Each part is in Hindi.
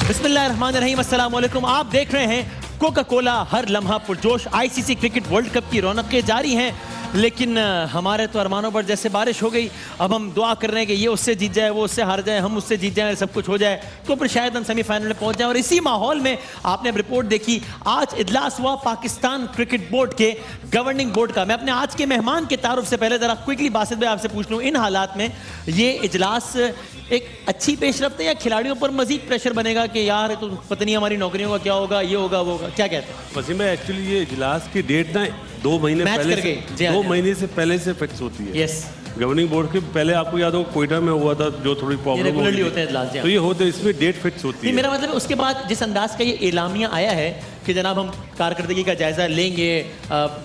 बिस्मिल्लाहिर्रहमानिर्रहीम, अस्सलाम वालेकुम। आप देख रहे हैं कोका कोला हर लम्हा पुरजोश। आईसीसी क्रिकेट वर्ल्ड कप की रौनकें जारी हैं, लेकिन हमारे तो अरमानों पर जैसे बारिश हो गई। अब हम दुआ कर रहे हैं कि ये उससे जीत जाए, वो उससे हार जाए, हम उससे जीत जाए, सब कुछ हो जाए तो फिर शायद हम सेमीफाइनल में पहुंच जाए। और इसी माहौल में आपने अब रिपोर्ट देखी, आज इजलास हुआ पाकिस्तान क्रिकेट बोर्ड के गवर्निंग बोर्ड का। मैं अपने आज के मेहमान के तारुफ से पहले जरा क्विकली बासित भाई आपसे पूछ लूँ, इन हालात में ये इजलास एक अच्छी पेशरफ्त है या खिलाड़ियों पर मजीद प्रेशर बनेगा कि यार तो पता नहीं हमारी नौकरियों का क्या होगा, ये होगा वो होगा, क्या कहते हैं? वसीम भाई, एक्चुअली ये इजलास की डेट ना 2 महीने पहले से 2 महीने से पहले से फिक्स होती है। यस, गवर्निंग बोर्ड के पहले आपको याद हो कोयटा में हुआ था जो थोड़ी प्रॉब्लम रेगुलरली होते हैं इजलास, तो ये होते इसमें डेट फिक्स होती है। मेरा मतलब है उसके बाद जिस अंदाज का ये एलामिया आया है कि जनाब हम कारकर्दगी का जायजा लेंगे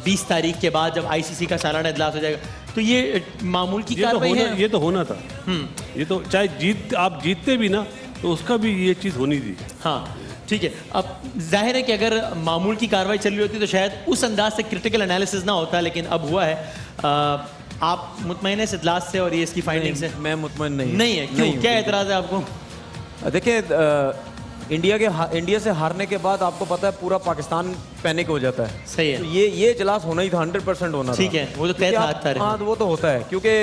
20 तारीख के बाद जब आईसीसी का सालाना इजलास हो जाएगा, तो ये मामूल की कार्रवाई है। ये तो होना था। ये तो चाहे आप जीतते भी ना तो उसका भी ये चीज़ होनी थी। हाँ ठीक है, अब जाहिर है कि अगर मामूल की कार्रवाई चल रही होती तो शायद उस अंदाज से क्रिटिकल एनालिसिस ना होता, लेकिन अब हुआ है। आप मुतमईन इस इजलास से और ये इसकी फाइंडिंग से? मैं मुतमईन नहीं है। क्यों, क्या एतराज़ है आपको? देखिए, इंडिया से हारने के बाद आपको पता है पूरा पाकिस्तान पैनिक हो जाता है। सही है, तो ये इजलास होना ही था, 100% होना था। ठीक है, वो तो तय था। हाँ, वो तो होता है क्योंकि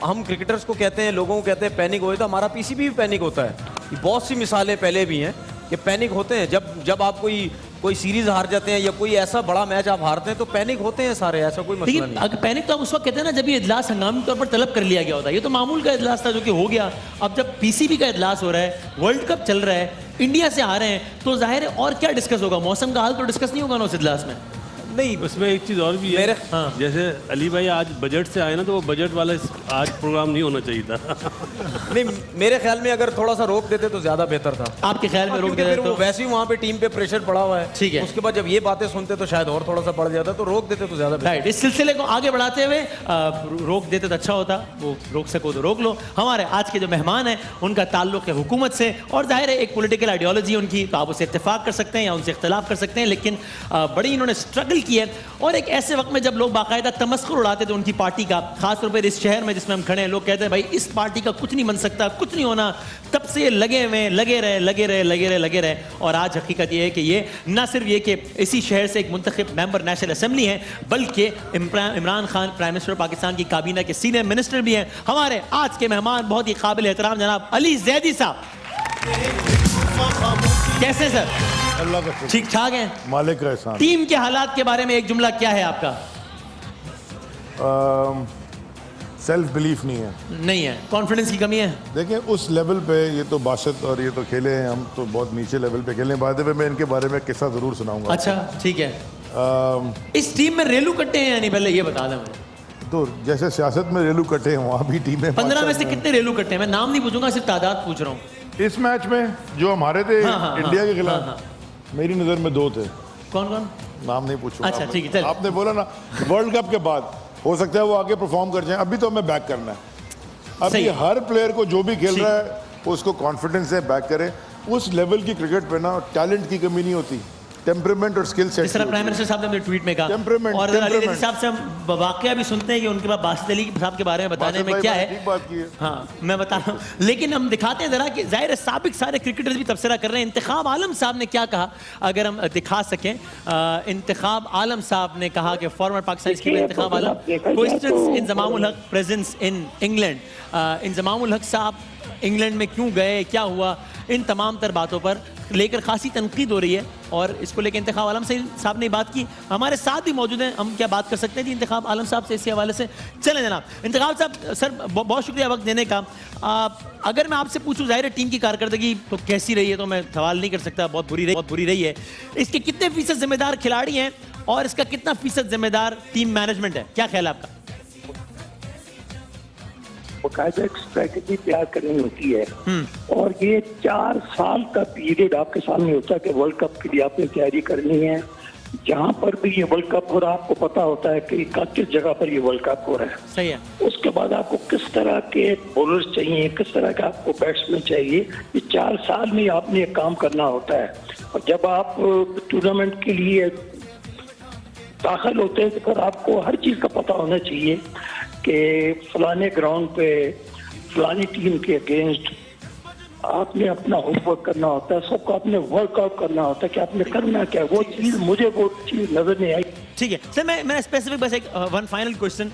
हम क्रिकेटर्स को कहते हैं, लोगों को कहते हैं पैनिक हो, तो हमारा पीसीबी भी पैनिक होता है। बहुत सी मिसालें पहले भी हैं कि पैनिक होते हैं जब आप कोई सीरीज हार जाते हैं या कोई ऐसा बड़ा मैच आप हारते हैं तो पैनिक होते हैं सारे, ऐसा कोई मसला नहीं। अगर पैनिक तो आप उस वक्त कहते हैं ना जब ये इजलास हंगामी तौर पर तलब कर लिया गया होता है। ये तो मामूल का इजलास था जो कि हो गया। अब जब पीसीबी का इजलास हो रहा है, वर्ल्ड कप चल रहा है, इंडिया से आ रहे हैं, तो जाहिर है और क्या डिस्कस होगा? मौसम का हाल तो डिस्कस नहीं होगा ना उस इजलास में। नहीं, उसमें एक चीज़ और भी है। हाँ। जैसे अली भाई आज बजट से आए ना, तो वो बजट वाला आज प्रोग्राम नहीं होना चाहिए था। नहीं, मेरे ख्याल में अगर थोड़ा सा रोक देते तो ज्यादा बेहतर था। आपके ख्याल में रोक देते तो? वैसे ही वहाँ पे टीम पे प्रेशर पड़ा हुआ है, ठीक है। उसके बाद जब ये बातें सुनते तो शायद और थोड़ा सा बढ़ जाता, तो रोक देते तो ज्यादा बेहतर। राइट, इस सिलसिले को आगे बढ़ाते हुए रोक देते तो अच्छा होता। वो रोक सको तो रोक लो। हमारे आज के जो मेहमान हैं उनका ताल्लुक है हुकूमत से, और जाहिर है एक पॉलिटिकल आइडियोलॉजी उनकी, तो आप उससे इत्तेफाक कर सकते हैं या उनसे इख्तलाफ कर सकते हैं, लेकिन बड़ी इन्होंने स्ट्रगल की है। और एक ऐसे वक्त में जब लोग बाकायदा तमस्खुर उड़ाते थे उनकी पार्टी का, खासतौर पर इस शहर में जिसमें हम खड़े हैं, लोग कहते हैं भाई इस पार्टी का कुछ नहीं बन सकता, कुछ नहीं होना, तब से लगे हुए लगे रहे। और आज हकीकत ये है कि ये न सिर्फ ये कि इसी शहर से एक मुंतखब मेंबर नेशनल असेंबली हैं, बल्कि इमरान खान प्राइम मिनिस्टर पाकिस्तान की काबीना के सीनियर मिनिस्टर भी हैं। हमारे आज के मेहमान बहुत ही काबिल एहतराम जनाब अली जैदी साहब। कैसे सर? अल्लाह का ठीक ठाक हैं, मालिक का एहसान। टीम के हालात के बारे में एक जुमला क्या है आपका? सेल्फ बिलीफ नहीं है, कॉन्फिडेंस की कमी है। देखिए उस लेवल पे ये तो बासित और ये तो खेले हैं, हम तो बहुत नीचे लेवल पे खेले हैं। बाद में मैं इनके बारे में किस्सा जरूर सुनाऊंगा। अच्छा ठीक है। इस टीम में रेलू कट्टे हैं यानी, पहले ये बता दें मुझे। तो जैसे सियासत में रेलू कट्टे हैं, वहाँ भी टीमें 15 में से कितने रेलू कट्टे हैं? मैं नाम नहीं पूछूंगा, सिर्फ तादाद पूछ रहा हूँ। इस मैच में जो हमारे थे इंडिया के खिलाफ, मेरी नज़र में 2 थे। कौन कौन? नाम नहीं पूछूंगा। अच्छा ठीक है, आपने बोला ना वर्ल्ड कप के बाद हो सकता है वो आगे परफॉर्म कर जाए, अभी तो हमें बैक करना है। अभी हर प्लेयर को जो भी खेल रहा है उसको कॉन्फिडेंस से बैक करे। उस लेवल की क्रिकेट पे ना टैलेंट की कमी नहीं होती, टेम्परामेंट और स्किल सेट। जिस तरह प्राइम मिनिस्टर साहब ने अपने ट्वीट में कहा, टेम्परामेंट। और अली जैदी साहब से हम वाकया भी सुनते हैं कि उनके पास बासित अली साहब के बारे में बताने में क्या है। ठीक बात की है। हाँ मैं बता रहा हूँ, लेकिन हम दिखाते हैं जरा कि जाहिर है साबिक सारे क्रिकेटर्स भी तबसरा कर रहे हैं। इंतखाब आलम साहब ने क्या कहा, अगर हम दिखा सकें। इंतखाब आलम साहब ने कहा कि फॉर्मर पाकिस्तानी स्कीपर इंतखाब आलम क्वेश्चंस इंजमामुल हक प्रेजेंस इन इंग्लैंड। इंजमामुल हक साहब इंग्लैंड में क्यों गए, क्या हुआ, इन तमाम तर बातों पर लेकर खासी तनकीद हो रही है, और इसको लेकर इंतखाब आलम साहब ने बात की। हमारे साथ भी मौजूद हैं, हम क्या बात कर सकते हैं जी इंतखाब आलम साहब से इसी हवाले से? चलें जनाब। इंतखाब साहब सर बहुत शुक्रिया वक्त देने का। अगर मैं आपसे पूछूं, जाहिर है टीम की कारकर्दगी तो कैसी रही है, तो मैं सवाल नहीं कर सकता, बहुत बुरी रही है। इसके कितने फीसद जिम्मेदार खिलाड़ी हैं और इसका कितना फीसद जिम्मेदार टीम मैनेजमेंट है? क्या ख्याल है आपका? बाकायदा एक स्ट्रेटेजी तैयार करनी होती है, और ये 4 साल का पीरियड आपके सामने होता है कि वर्ल्ड कप के लिए आपने तैयारी करनी है। जहाँ पर भी ये वर्ल्ड कप हो रहा है आपको पता होता है कि किस जगह पर ये वर्ल्ड कप हो रहा है। सही है। उसके बाद आपको किस तरह के बॉलर्स चाहिए, किस तरह का आपको बैट्समैन चाहिए, ये 4 साल में आपने ये काम करना होता है। और जब आप टूर्नामेंट के लिए दाखिल होते हैं तो फिर आपको हर चीज़ का पता होना चाहिए कि फलाने ग्राउंड पे फलानी टीम के अगेंस्ट आपने अपना होमवर्क करना होता है, सबको आपने वर्कआउट करना होता है कि आपने करना क्या है। वो चीज़ मुझे वो चीज़ नजर नहीं आई। ठीक है सर, मैं स्पेसिफिक बस एक one final question,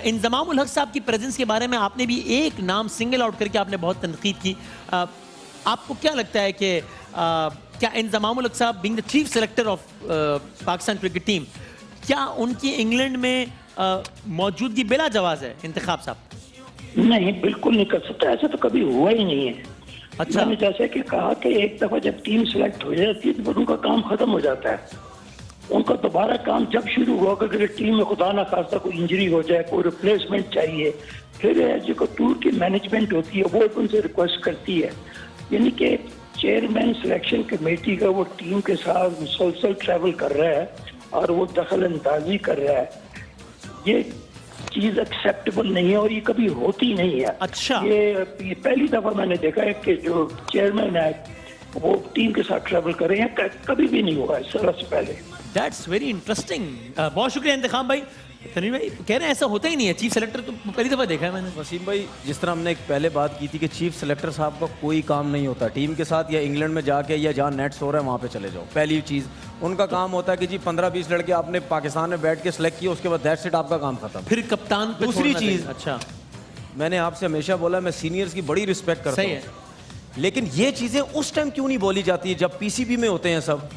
Inzamam ul Haq साहब की प्रेजेंस के बारे में आपने भी एक नाम सिंगल आउट करके आपने बहुत तनकीद की। आपको क्या लगता है कि क्या इंजमाम उल हक साहब being the chief selector of Pakistan cricket team, क्या उनकी इंग्लैंड में मौजूदगी बिला जवाज है इंतखाब साहब? नहीं, बिल्कुल नहीं कर सकता, ऐसा तो कभी हुआ ही नहीं है। अच्छा। मैंने जैसे कि कहा कि एक दफा जब टीम सिलेक्ट हो जाती है तो उनका काम खत्म हो जाता है। उनका दोबारा काम जब शुरू होगा, अगर टीम में खुदा ना खास्ता कोई इंजरी हो जाए, कोई रिप्लेसमेंट चाहिए, फिर जो टूर की मैनेजमेंट होती है वो उनसे रिक्वेस्ट करती है। यानी कि चेयरमैन सिलेक्शन कमेटी का वो टीम के साथ मुसलसल ट्रैवल कर रहा है और वो दखल अंदाजी कर रहा है। ये चीज एक्सेप्टेबल नहीं है और ये कभी होती नहीं है। अच्छा। ये पहली दफा मैंने देखा है कि जो चेयरमैन है वो टीम के साथ ट्रैवल कर रहे हैं, कभी भी नहीं हुआ है से पहले। That's very interesting. बहुत शुक्रिया इंतखाब भाई। तनवीर भाई कह रहे हैं ऐसा होता ही नहीं है, चीफ सेलेक्टर तो पहली दफा देखा है मैंने। वसीम भाई, जिस तरह हमने एक पहले बात की थी कि चीफ सेलेक्टर साहब का कोई काम नहीं होता टीम के साथ, या इंग्लैंड में जाके या जहाँ नेट्स हो रहा है वहाँ पे चले जाओ। पहली चीज़ उनका काम होता है कि जी 15-20 लड़के आपने पाकिस्तान में बैठ के सिलेक्ट किए, उसके बाद दैट्स इट, आपका काम खत्म। फिर कप्तान पे दूसरी छोड़ना चीज़, चाहिए। अच्छा, मैंने आपसे हमेशा बोला मैं सीनियर्स की बड़ी रिस्पेक्ट करता सही हूँ, है। लेकिन ये चीज़ें उस टाइम क्यों नहीं बोली जाती है जब पीसीबी में होते हैं सब,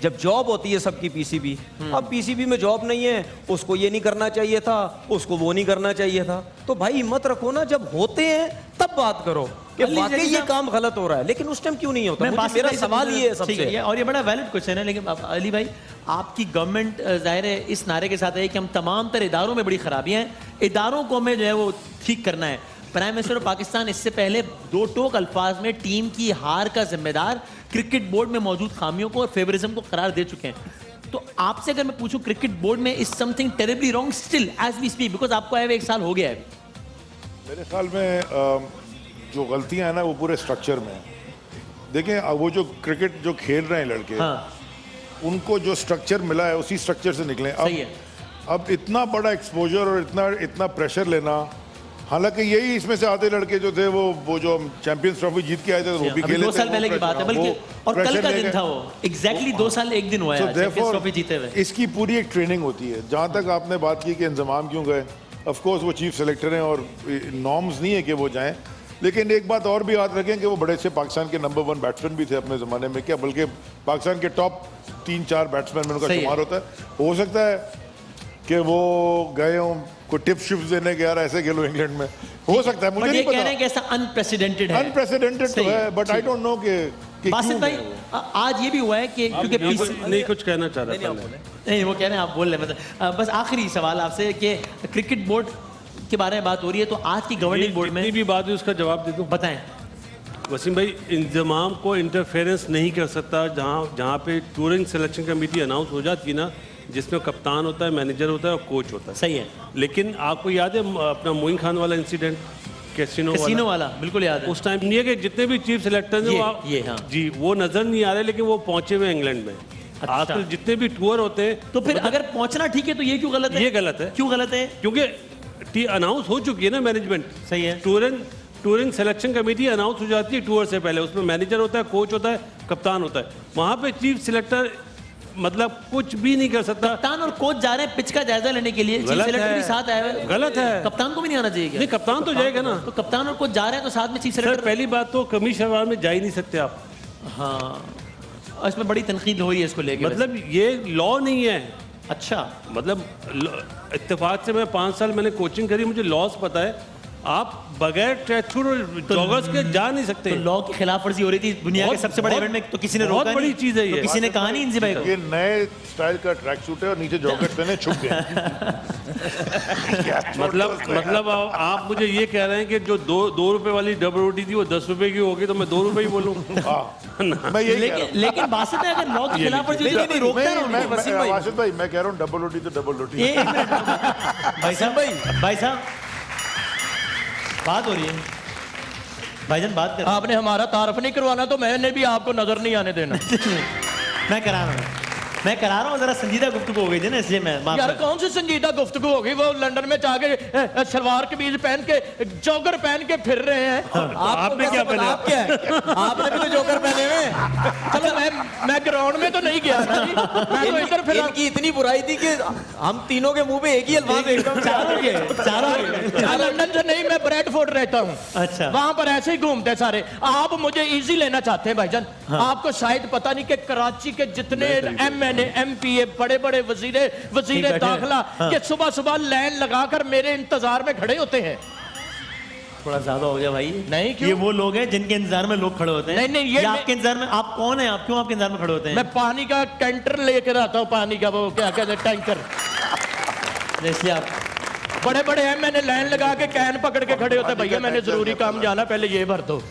जब जॉब होती है सबकी पीसीबी। अब पीसीबी में जॉब नहीं है, उसको ये नहीं करना चाहिए था, उसको वो नहीं करना चाहिए था। तो भाई हिम्मत रखो ना, जब होते हैं तब बात करो कि वाकई ये काम गलत हो रहा है, लेकिन उस टाइम क्यों नहीं होता। मेरा सवाल ये है सबसे, और ये बड़ा वैलिड क्वेश्चन है। लेकिन अली भाई, आपकी गवर्नमेंट जाहिर है इस नारे के साथ है कि हम तमाम तर इदारों में बड़ी खराबियां हैं, इदारों को हमें जो है वो ठीक करना है। प्राइम मिनिस्टर ऑफ पाकिस्तान इससे पहले 2 टोक अल्फाज में टीम की हार का जिम्मेदार क्रिकेट बोर्ड में मौजूद खामियों को और फेवरिज्म को करार दे चुके हैं। तो आपसे अगर मैं पूछूं, क्रिकेट बोर्ड में is something terribly wrong still as we speak, because आपको आए हुए 1 साल हो गया है। मेरे ख्याल में जो गलतियां हैं ना वो पूरे स्ट्रक्चर में है। देखें, वो जो क्रिकेट जो खेल रहे हैं लड़के, हाँ। उनको जो स्ट्रक्चर मिला है उसी स्ट्रक्चर से निकले। अब इतना बड़ा एक्सपोजर और इतना प्रेशर लेना, हालांकि यही इसमें से आधे लड़के जो थे वो जो चैंपियंस ट्रॉफी जीत के आए थे वो भी खेले थे। 2 साल पहले की बात है, बल्कि और कल का दिन था वो, एग्जैक्टली 2 साल 1 दिन हुआ है चैंपियंस ट्रॉफी जीते हुए। इसकी पूरी एक ट्रेनिंग होती है। जहां तक आपने बात की कि इंजमाम क्यों गए, ऑफ कोर्स वो चीफ सेलेक्टर हैं और नॉर्म्स नहीं है कि वो जाएं, लेकिन एक बात और भी याद रखें कि वो बड़े अच्छे पाकिस्तान के नंबर 1 बैट्समैन भी थे अपने ज़माने में, क्या बल्कि पाकिस्तान के टॉप 3-4 बैट्समैन में उनका शुमार होता है। हो सकता है कि वो गए हों, कोई टिप शिप्स देने के, यार ऐसे खेलो इंग्लैंड में, हो सकता है, मुझे नहीं पता। कह रहे हैं कि ऐसा अनप्रेसिडेंटेड है, अनप्रेसिडेंटेड तो है, बट आई डोंट नो कि बासित भाई आज ये भी हुआ है कि क्योंकि नहीं कुछ कहना चाह रहा था, नहीं वो कह रहे हैं आप बोल रहे हैं, मतलब बस आखिरी सवाल आपसे कि क्रिकेट बोर्ड के बारे में बात हो रही है, तो आज की गवर्निंग बोर्ड में भी बात है, उसका जवाब दे दूं। बताएं वसीम भाई, इंतजाम को इंटरफेरेंस नहीं कर सकता। जहाँ पे टूरिंग सिलेक्शन कमेटी अनाउंस हो जाती है ना, जिसमें कप्तान होता है, मैनेजर होता है और कोच होता है, सही है। लेकिन आपको याद है अपना मोइन खान वाला इंसिडेंट, कैसीनो वाला, बिल्कुल याद है। उस टाइम नहीं है कि जितने भी चीफ सेलेक्टर हैं हाँ। जी वो नजर नहीं आ रहे, लेकिन वो पहुंचे हुए इंग्लैंड में। अच्छा। आजकल जितने भी टूर होते हैं, तो फिर अगर पहुंचना ठीक है तो ये क्यों गलत है? ये गलत है। क्यों गलत है? क्योंकि अनाउंस हो चुकी है ना मैनेजमेंट। सही है। टूरिंग सिलेक्शन कमेटी अनाउंस हो जाती है टूर से पहले, उसमें मैनेजर होता है, कोच होता है, कप्तान होता है। वहां पे चीफ सिलेक्टर मतलब कुछ भी नहीं कर सकता। कप्तान और कोच जा रहे हैं पिच का जायजा लेने के लिए, चीफ सेलेक्टर भी साथ आए हुए। गलत है, कप्तान को भी नहीं आना चाहिए क्या? नहीं, कप्तान तो जाएगा ना। तो कप्तान और कोच जा रहे हैं तो साथ में चीफ सेलेक्टर। पहली बात तो कमी शवार में जा ही नहीं सकते आप। हाँ, इसमें बड़ी तनकीद हो रही है इसको लेकर। मतलब ये लॉ नहीं है। अच्छा, मतलब इत्तेफाक से मैं 5 साल मैंने कोचिंग करी, मुझे लॉस पता है। आप बगैर ट्रैक सूट और जॉगर्स के जा नहीं सकते। तो लॉ की खिलाफ वर्जी हो रही थी दुनिया के सबसे बड़े इवेंट में, तो किसी ने रोका नहीं। बहुत बड़ी चीज है ये। तो किसी ने कहा नहीं इंजी भाई को ये नए स्टाइल का ट्रैक सूट है और नीचे जॉकेट पहने छुप गए। मतलब आप मुझे ये कह रहे हैं कि जो दो रुपए वाली डबल रोटी थी वो 10 रुपए की होगी, तो मैं 2 रुपए ही बोलूं। मैं यही कह रहा हूं। लेकिन बासित है, अगर लॉ की खिलाफ वर्जी होती है तो कोई रोकता नहीं। वाशिद भाई मैं कह रहा हूँ डबल रोटी तो डबल रोटी। एक मिनट भाई साहब बात हो रही है, भाईजान बात कर। आपने हमारा तारफ नहीं करवाना तो मैंने भी आपको नजर नहीं आने देना। मैं करा रहा हूँ जरा संजीदा गुफ्तगू हो गई थी ना, इसलिए मैं यार कौन सी संजीदा गुफ्तगू होगी? वो लंदन में जाके सलवार कमीज पहन के जॉगर पहन के फिर रहे हैं। आपने क्या पहना? आप क्या है? आपने भी तो जोकर पहने हुए। चलो मैं ग्राउंड में तो नहीं गया ना जी, मैं तो इधर फिर। इनकी इतनी बुराई थी कि हम तीनों के मुंह पे एक ही अल्फाज एकदम मैं लंदन से नहीं, मैं ब्रेडफोर्ड रहता हूँ। अच्छा। वहां पर ऐसे ही घूमते सारे। आप मुझे इजी लेना चाहते हैं भाईजान। आपको शायद पता नहीं कि कराची के जितने MNA MPA बड़े बड़े वजीरे दाखिला ये सुबह सुबह लाइन लगाकर मेरे इंतजार में खड़े होते हैं। थोड़ा ज्यादा हो गया भाई। नहीं, क्यों? ये वो लोग हैं जिनके इंतजार में लोग खड़े होते हैं। नहीं, ये आपके इंतजार में आप कौन है? आप क्यों आपके इंतजार में खड़े होते हैं? मैं पानी का कैंटर लेकर आता हूँ, पानी का वो क्या कहते हैं टैंकर। इसलिए आप बड़े बड़े MNA लाइन लगा के कैन पकड़ के खड़े होते हैं। भैया मैंने जरूरी काम जाना, पहले ये भर दो।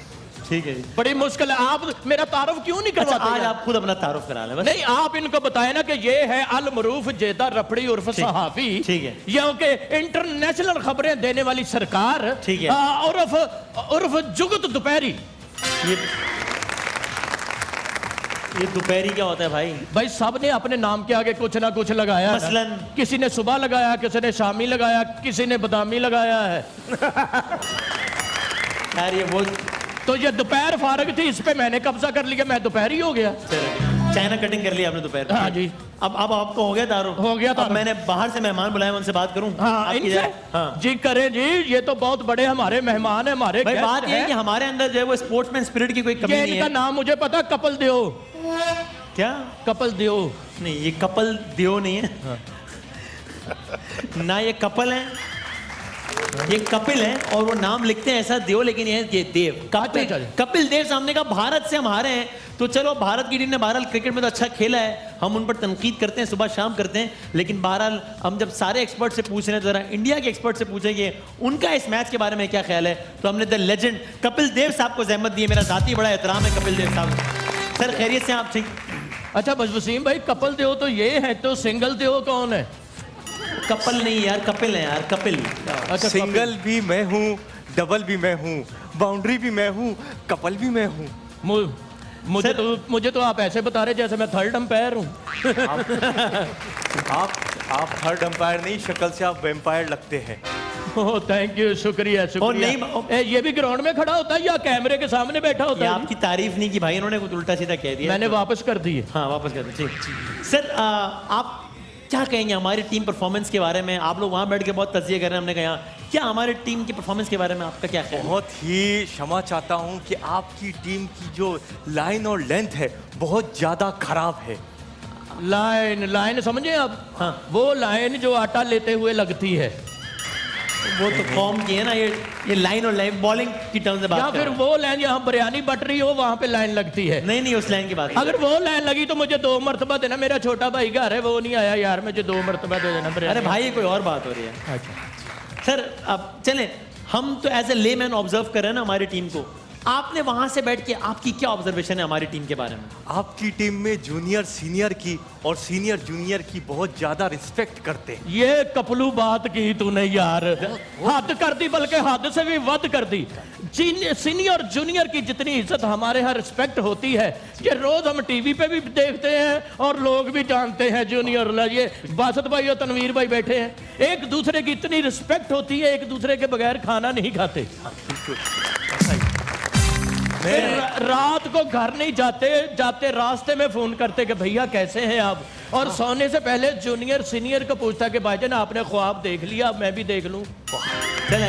ठीक है जी। बड़ी मुश्किल है। आप मेरा तारुफ क्यों नहीं करवाते? आज आप खुद अपना तारुफ करा लें बस। नहीं, आप इनको बताएं ना कि ये है अल मरूफ जेदा रफड़ी उर्फ सहाफी। ठीक है। ये के इंटरनेशनल खबरें देने वाली सरकार। ठीक है। उर्फ जुगत दोपहरी। ये दोपहरी क्या होता है भाई? भाई सब ने अपने नाम के आगे कुछ ना कुछ लगाया। मसलन किसी ने सुबह लगाया, किसी ने शामी लगाया, किसी ने बादामी लगाया है। यार ये वो तो ये दोपहर फारग थी, इस पे मैंने कब्जा कर लिया, मैं दोपहरी हो गया। चाइना कटिंग कर लिया आपने दोपहर। हाँ जी। अब आपको हो गया तारुफ? हो गया तारुफ। मैंने बाहर से मेहमान बुलाए, उनसे बात करूं? हाँ, इनसे? हाँ जी करें जी, ये तो बहुत बड़े हमारे मेहमान है, हमारे भाई। बात ये है कि हमारे अंदर जो है वो स्पोर्ट्समैन स्पिरिट की कोई कमी नहीं है। इनका नाम मुझे पता, कपिल देव। क्या? कपिल देव नहीं, ये कपिल देव नहीं है। ना ये कपिल है, ये कपिल है और वो नाम लिखते हैं ऐसा देव, लेकिन ये देव। कपिल देव सामने का भारत से हम हारे हैं, तो चलो भारत की टीम ने बहरहाल क्रिकेट में तो अच्छा खेला है, हम उन पर तनकीद करते हैं, सुबह शाम करते हैं, लेकिन बहरहाल हम जब सारे एक्सपर्ट से पूछ रहे हैं तो जरा इंडिया के एक्सपर्ट से पूछेंगे उनका इस मैच के बारे में क्या ख्याल है। तो हमने द लेजेंड कपिल देव साहब को जहमत दी है। मेरा जाती बड़ा एहतराम है कपिल देव साहब। सर खैरियत से आप? ठीक। अच्छा बस वसीम भाई, कपिल देव तो ये है, तो सिंगल देव कौन है? कपिल नहीं यार, कपिल है यार, कपिल। अच्छा, सिंगल भी मैं हूँ, डबल भी मैं हूँ, बाउंड्री भी मैं हूँ, कपल भी मैं हूँ। मुझे तो आप ऐसे बता रहे जैसे मैं थर्ड अंपायर हूँ। आप थर्ड अंपायर नहीं, शक्ल से आप वेम्पायर लगते हैं। ओह थैंक यू, शुक्रिया शुक्रिया। नहीं, ये भी ग्राउंड में खड़ा होता है या कैमरे के सामने बैठा होता है? आपकी तारीफ नहीं की भाई, इन्होंने कुछ उल्टा सीधा कह दिया। मैंने वापस कर दी है। हाँ वापस कर दी। सर आप क्या कहेंगे हमारी टीम परफॉर्मेंस के बारे में? आप लोग वहाँ बैठ के बहुत तजिया कर रहे हैं, हमने कहा क्या हमारे टीम की परफॉर्मेंस के बारे में आपका क्या ख्याल? बहुत ही क्षमा चाहता हूँ कि आपकी टीम की जो लाइन और लेंथ है बहुत ज़्यादा खराब है। लाइन समझे आप? हाँ। वो लाइन जो आटा लेते हुए लगती है, वो तो कौम की है ना। ये लाइन और लाइन बॉलिंग की टर्म्स में बात या फिर वो लाइन जहाँ बिरयानी बट रही हो वहाँ पे लाइन लगती है। नहीं उस लाइन की बात। अगर वो लाइन लगी तो मुझे 2 मरतबा देना। मेरा छोटा भाई घर है, वो नहीं आया यार, मुझे 2 मरतबा दे देना। अरे भाई कोई और बात हो रही है। अच्छा सर अब चलें, हम तो एज ए लेमैन ऑब्जर्व कर रहे हैं ना हमारी टीम को। आपने वहां से बैठ के आपकी क्या ऑब्जर्वेशन है हमारी टीम के बारे में? आपकी टीम में जूनियर सीनियर की और सीनियर जूनियर की बहुत ज्यादा रिस्पेक्ट करते हैं। ये कपलू बात की तूने यार, हद कर दी, बल्कि हद से भी वध कर दी। सीनियर जूनियर की जितनी इज्जत हमारे यहाँ रिस्पेक्ट होती है, ये रोज हम टीवी पे भी देखते हैं और लोग भी जानते हैं। जूनियर ये बासत भाई और तनवीर भाई बैठे हैं, एक दूसरे की इतनी रिस्पेक्ट होती है, एक दूसरे के बगैर खाना नहीं खाते। रात को घर नहीं जाते रास्ते में फोन करते कि भैया कैसे हैं आप, और सोने से पहले जूनियर सीनियर को पूछता कि भाईजान आपने ख्वाब देख लिया, मैं भी देख लूं। चल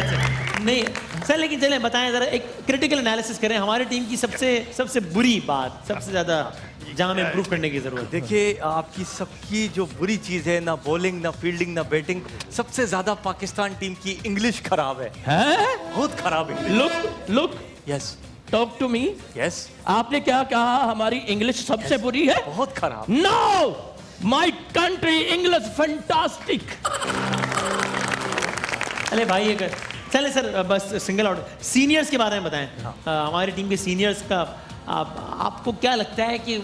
नहीं सर लेकिन चलें बताएं जरा, एक क्रिटिकल एनालिसिस करें हमारी टीम की सबसे बुरी बात, सबसे ज्यादा जहां में इंप्रूव करने की जरूरत है। देखिए आपकी सबकी जो बुरी चीज है, ना बॉलिंग ना फील्डिंग ना बैटिंग, सबसे ज्यादा पाकिस्तान टीम की इंग्लिश खराब है, बहुत खराब English. Look yes, talk to me. Yes, आपने क्या कहा हमारी इंग्लिश सबसे बुरी है? बहुत खराब। No, my country English fantastic. अरे भाई ये चले सर, बस सिंगल आउट सीनियर्स के बारे में बताएं। हमारी टीम के सीनियर्स का आपको क्या लगता है कि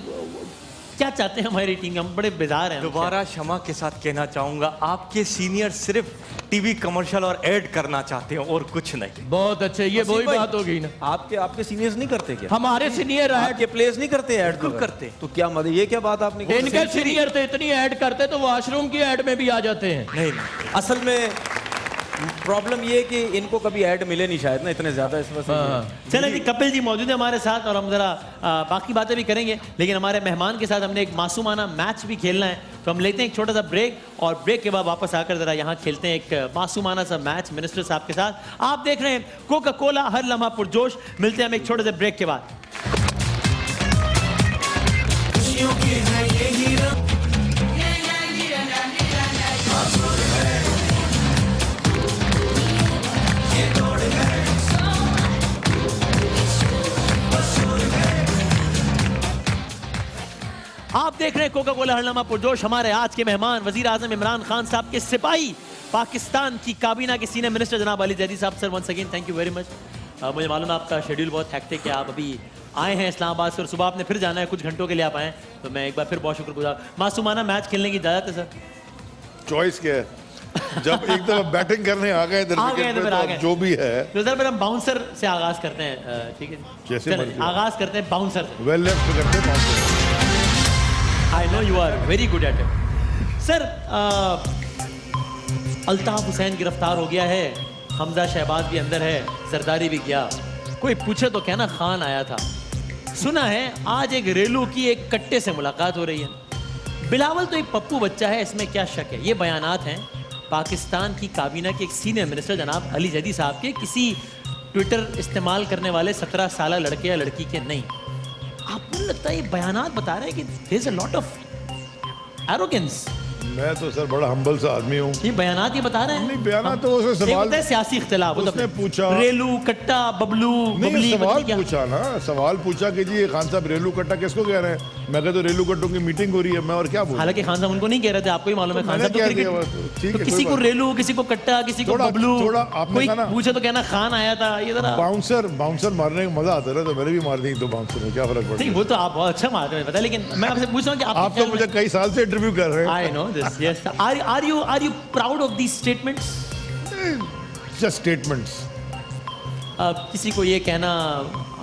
क्या चाहते हैं हमारी टीम? हम बड़े बेजार हैं। दोबारा क्षमा के साथ कहना चाहूंगा, आपके सीनियर सिर्फ टीवी कमर्शियल और ऐड करना चाहते हैं और कुछ नहीं। बहुत अच्छे, ये वही बात हो गई ना। आपके सीनियर्स नहीं करते क्या? हमारे सीनियर आपके प्लेयर्स नहीं करते ऐड? क्यों करते? तो क्या मतलब ये क्या बात आपने की? इनके सीनियर तो इतनी ऐड करते तो वॉशरूम की ऐड में भी आ जाते हैं। नहीं, असल में प्रॉब्लम ये है कि इनको कभी ऐड मिले नहीं शायद ना इतने ज्यादा, इस वजह से। चले जी, कपिल जी मौजूद है हमारे साथ और हम जरा बाकी बातें भी करेंगे, लेकिन हमारे मेहमान के साथ हमने एक मासूमाना मैच भी खेलना है, तो हम लेते हैं एक छोटा सा ब्रेक और ब्रेक के बाद वापस आकर जरा यहाँ खेलते हैं एक मासूमाना सा मैच मिनिस्टर साहब के साथ। आप देख रहे हैं कोका कोला, हर लम्हा पुरजोश। मिलते हैं हम एक छोटे से ब्रेक के बाद। आप देख रहे हैं कोका कोला हरनामा पुरजोश। हमारे आज के मेहमान वजीर आजम इमरान खान साहब के सिपाही, पाकिस्तान की काबीना के सीनियर मिनिस्टर जनाब अली जैदी साहब। Sir once again thank you very much. मुझे मालूम है आपका शेड्यूल बहुत हेक्टिक है, आप अभी आए हैं इस्लामाबाद से और सुबह आपने फिर जाना है, कुछ घंटों के लिए आप आए, तो मैं एक बार फिर बहुत शुक्रगुजार। मासूमाना मैच खेलने की इजाजत है सर? चॉइस क्या है? जब एक दफा बैटिंग करने आ गए तो जो भी है, तो सर फिर हम बाउंसर से आगाज करते हैं, ठीक है? जैसे आगाज करते हैं बाउंसर से। वेल लेफ्ट करते हैं bouncer. I know you are very good at it. Sir Altaf Hussain गिरफ्तार हो गया है, हमजा शहबाज भी अंदर है, जरदारी भी गया। कोई पूछे तो कहना खान आया था। सुना है आज एक रेलू की एक कट्टे से मुलाकात हो रही है। बिलावल तो एक पप्पू बच्चा है, इसमें क्या शक है? ये बयानात हैं पाकिस्तान की काबीना के एक सीनियर मिनिस्टर जनाब अली जैदी साहब के, किसी ट्विटर इस्तेमाल करने वाले 17 साल लड़के या लड़की के नहीं। आपको लगता है ये बयानात बता रहे हैं कि there is a lot of arrogance? मैं तो सर बड़ा हम्बल सा आदमी हूँ। ये बयानात ये बता रहे हैं? नहीं, बयानात तो उसने सवाल है, सियासी इख्तिलाफ उसने पूछा, रेलू कट्टा बबलू नहीं, सवाल पूछा ना, सवाल पूछा कि जी खान साहब रेलू कट्टा किसको कह रहे हैं? मैं कहता तो रेलू कट्टों की मीटिंग हो रही है, मैं और क्या बोलूं? हालांकि खान साहब उनको नहीं कह रहे थे, आपको ही मालूम है। खान साहब तो क्रिकेट, किसी को रेलू, किसी को कट्टा, किसी को बबलू, कोई पूछे तो कहना खान आया था। ये जरा बाउंसर मारने का मजा आता है, तो मैंने भी मार दी तो बाउंसर में क्या फर्क पड़ता है? वो तो आप बहुत अच्छा मारते हैं, पता है, लेकिन मैं आपसे पूछ रहा हूँ कि आप तो मुझे कई साल से इंटरव्यू कर रहे हैं। I know this, yes. Are you proud of these statements? Just statements. किसी को ये कहना,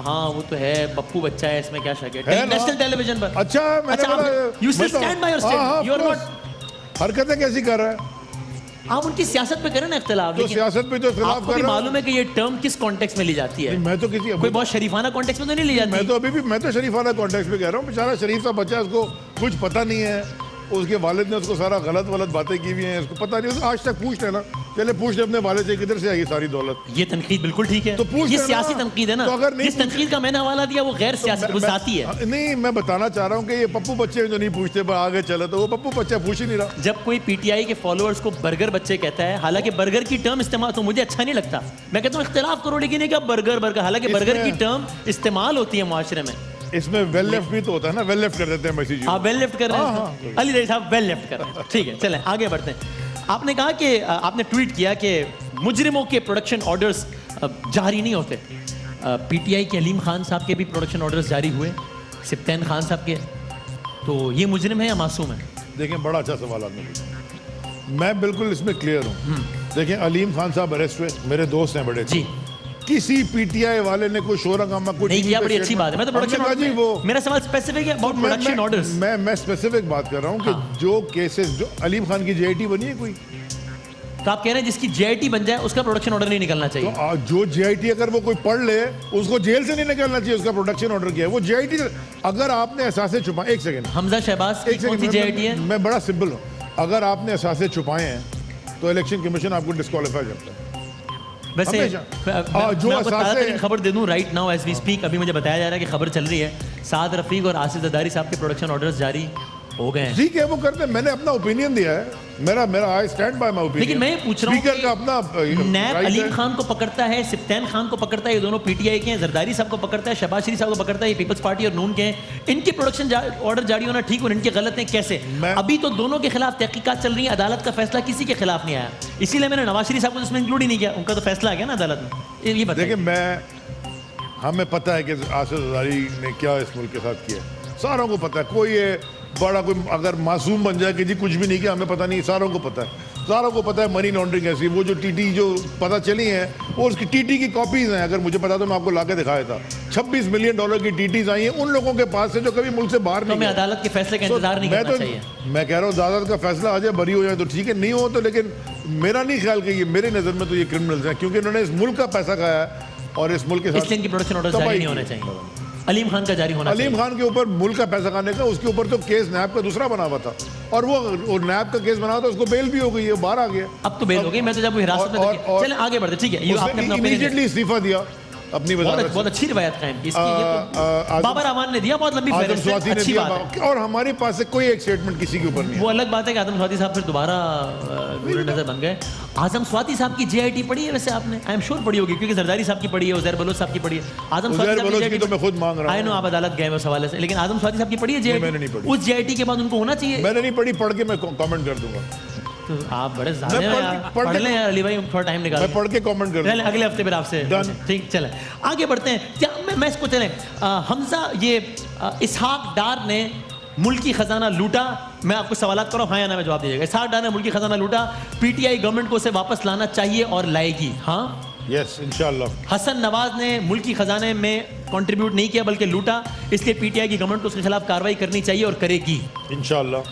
हाँ वो तो है पप्पू बच्चा है, इसमें क्या शक है? नेशनल टेलीविजन पर। अच्छा, you still stand by your statement. You are not. हरकतें कैसी कर रहा है? आप उनकी सियासत पे करें ना इख्तिलाफ, तो सियासत पे तो इख्तिलाफ कर रहा हूं। मालूम है कि ये टर्म किस कॉन्टेक्स्ट में ली जाती है? मैं तो किसी कोई बहुत शरीफाना कॉन्टेक्स्ट में तो नहीं ली जाती। मैं तो शरीफाना कॉन्टेक्स्ट में कह रहा हूँ। बेचारा शरीफ सा बच्चा, उसको कुछ पता नहीं है, उसके वालिद ने उसको सारा गलत बातें की हुई हैं, इसको पता नहीं। आज तक पूछ लेना, चले पूछ ले अपने वालिद से किधर से आई सारी दौलत। ये तनकीद बिल्कुल ठीक है, तो पूछ ये सियासी तनकीद है ना। तो अगर जिस तनकीद का मैंने हवाला दिया वो गैर सियासी, वो जाती है। नहीं, मैं बताना चाह रहा हूँ कि ये पप्पू बच्चे जो नहीं पूछते पर आगे चले, तो वो पप्पू बच्चा पूछ ही नहीं रहा। जब कोई पीटीआई के फॉलोअर्स को बर्गर बच्चे कहता है, हालांकि बर्गर की टर्म इस्तेमाल तो मुझे अच्छा नहीं लगता, मैं कहता हूँ इख्तिलाफ करो, लेकिन क्या बर्गर, हालांकि बर्गर की टर्म इस्तेमाल होती है मुआशरे में। इसमें वेल लेफ्ट भी तो होता है ना, वेल लेफ्ट कर देते हैं मैसेज। हाँ, वेल लेफ्ट कर रहे हैं अली जैदी साहब, वेल लेफ्ट कर रहे हैं। ठीक है, चलें आगे बढ़ते हैं। आपने कहा कि आपने ट्वीट किया कि मुजरिमों के प्रोडक्शन ऑर्डर्स जारी नहीं होते। पीटीआई के अलीम खान साहब के भी प्रोडक्शन ऑर्डर्स जारी हुए, सिप्तैन खान साहब के, तो ये मुजरिम है या मासूम है? देखें, बड़ा अच्छा सवाल आपने पूछा, मैं बिल्कुल इसमें क्लियर हूँ। देखें, अलीम खान साहब अरेस्ट हुए, मेरे दोस्त हैं बड़े जी, किसी पीटीआई वाले ने कोई शोर हंगामा कुछ नहीं किया, बड़ी अच्छी बात है। मैं तो प्रोडक्शन जी, वो मेरा सवाल स्पेसिफिक है अबाउट प्रोडक्शन ऑर्डर्स। मैं स्पेसिफिक बात कर रहा हूं कि जो केसेस, जो अलीम खान की जेआईटी बनी है कोई, तो आप कह रहे हैं जिसकी जेआईटी बन जाए उसका प्रोडक्शन ऑर्डर नहीं निकलना चाहिए? तो जो जेआईटी अगर वो कोई पढ़ ले, उसको जेल से नहीं निकलना चाहिए, उसका प्रोडक्शन ऑर्डर किया है वो जेआईटी। अगर आपने एहसासे छुपाए, एक सेकंड, हमजा शहबाज की कौन सी जेआईटी है? मैं बड़ा सिंपल हूं, अगर आपने एहसासे छुपाए हैं तो इलेक्शन कमीशन आपको डिस्क्वालीफाई करता है। वैसे हमेशा। जो मैं आपको ताज़ा असासे- तरीन खबर दे दूं right now as we speak, अभी मुझे बताया जा रहा है कि खबर चल रही है साद रफीक और आसिफ जरदारी साहब के प्रोडक्शन ऑर्डर्स जारी हो गए हैं। ठीक है, वो करते हैं, मैंने अपना ओपिनियन दिया है, मेरा I stand by my opinion. लेकिन मैं ये पूछ रहा हूँ स्पीकर का अपना नैब right अलीम है। खान को पकड़ता है, सिफ्तैन खान को पकड़ता है, ये दोनों पीटीआई के हैं, जरदारी साहब को पकड़ता है, शहबाज शरीफ साहब को पकड़ता है, ये पीपल्स पार्टी और नून के हैं। इनके प्रोडक्शन ऑर्डर जारी होना ठीक और इनके गलत हैं, कैसे? अभी तो दोनों के खिलाफ तहकीकात चल रही है, अदालत का फैसला किसी के खिलाफ नहीं आया, इसीलिए मैंने नवाज शरीफ साहब को इसमें इंक्लूड ही नहीं किया, उनका तो फैसला आ गया ना अदालत में। ये बताइए। देखिए, हमें पता है कि आसिफ जरदारी ने क्या इस मुल्क के साथ किया, सारों को पता है। कोई ये बड़ा कोई अगर मासूम बन जाए कि जी कुछ भी नहीं किया, हमें पता नहीं, सारों को पता है। सारों को पता है मनी लॉन्ड्रिंग ऐसी, वो जो टीटी जो पता चली है वो उसकी टीटी की कॉपीज हैं। अगर मुझे पता तो मैं आपको लाके दिखाया था, $26 मिलियन की टीटीज आई हैं उन लोगों के पास से जो कभी मुल्क से बाहर नहीं हमें गए। अदालत के फैसले का इंतजार नहीं करना चाहिए। मैं कह रहा हूँ अदालत का फैसला आ जाए, बरी हो जाए तो ठीक है, नहीं हो तो, लेकिन मेरा नहीं ख्याल कि ये, मेरी नज़र में तो ये क्रिमिनल्स हैं, क्योंकि इन्होंने इस मुल्क का पैसा खाया है और इस मुल्क के साथ इसलिए इनकी प्रोडक्शन ऑर्डर जारी नहीं होने चाहिए। अलीम खान का जारी होना चाहिए। अलीम खान के ऊपर मुल्क का पैसा खाने का, उसके ऊपर तो केस नैब का दूसरा बना हुआ था और वो नैब का केस बना हुआ था, उसको बेल भी हो गई है, बाहर आ गया। अब तो बेल हो गई, मैं तो जब हिरासत में चलें आगे बढ़ते, ठीक है, ये आपने अपना इमीडिएटली इस्तीफा दिया अपनी वजारत से। बहुत अच्छी रिवायत कायम की इसकी, ये तो बाबर अमान ने दिया, बहुत लंबी आजम फहरिस्त है, स्वाति ने अच्छी दिया, बात है। और हमारे पास से कोई एक स्टेटमेंट किसी के ऊपर नहीं वो है। अलग बात है कि आजम स्वाति साहब फिर दोबारा नूर नजर बन गए। आजम स्वाति साहब की जेआईटी पढ़ी है वैसे आपने? आई एम श्योर पढ़ी होगी, क्योंकि जरदारी साहब की पढ़ी है, उजैर बलोच साहब की पढ़ी है। आजम स्वाति साहब की तो मैं खुद मांग रहा हूं। आई नो आप अदालत गए उस हवाले से, लेकिन आजम स्वाति साहब की पढ़ी है जेआईटी? मैंने नहीं पढ़ी। उस जेआईटी के बाद उनको होना चाहिए। मैंने नहीं पढ़ी, पढ़ के मैं कमेंट कर दूंगा। तो आप बड़े ज़ालिम हैं यार, पढ़ लें यार अली भाई, थोड़ा टाइम निकाल, मैं पढ़ के कमेंट कर दूंगा। अगले हफ्ते फिर आपसे। ठीक, चलें आगे बढ़ते हैं। क्या मैं इसको चलें, हमजा ये इसहाक डार ने मुल्की खजाना लूटा, मैं आपको सवाल कर रहा हूँ, हाँ या ना में जवाब दीजिएगा। इसहाक डार ने मुल्की खजाना लूटा, पीटीआई गवर्नमेंट को उसे वापस लाना चाहिए और लाएगी, हाँ? यस, इंशाल्लाह। हसन नवाज ने मुल्की खजाने में कंट्रीब्यूट नहीं किया बल्कि लूटा, इसलिए पीटीआई की गवर्नमेंट को उसके खिलाफ कार्रवाई करनी चाहिए और करेगी, इंशाल्लाह।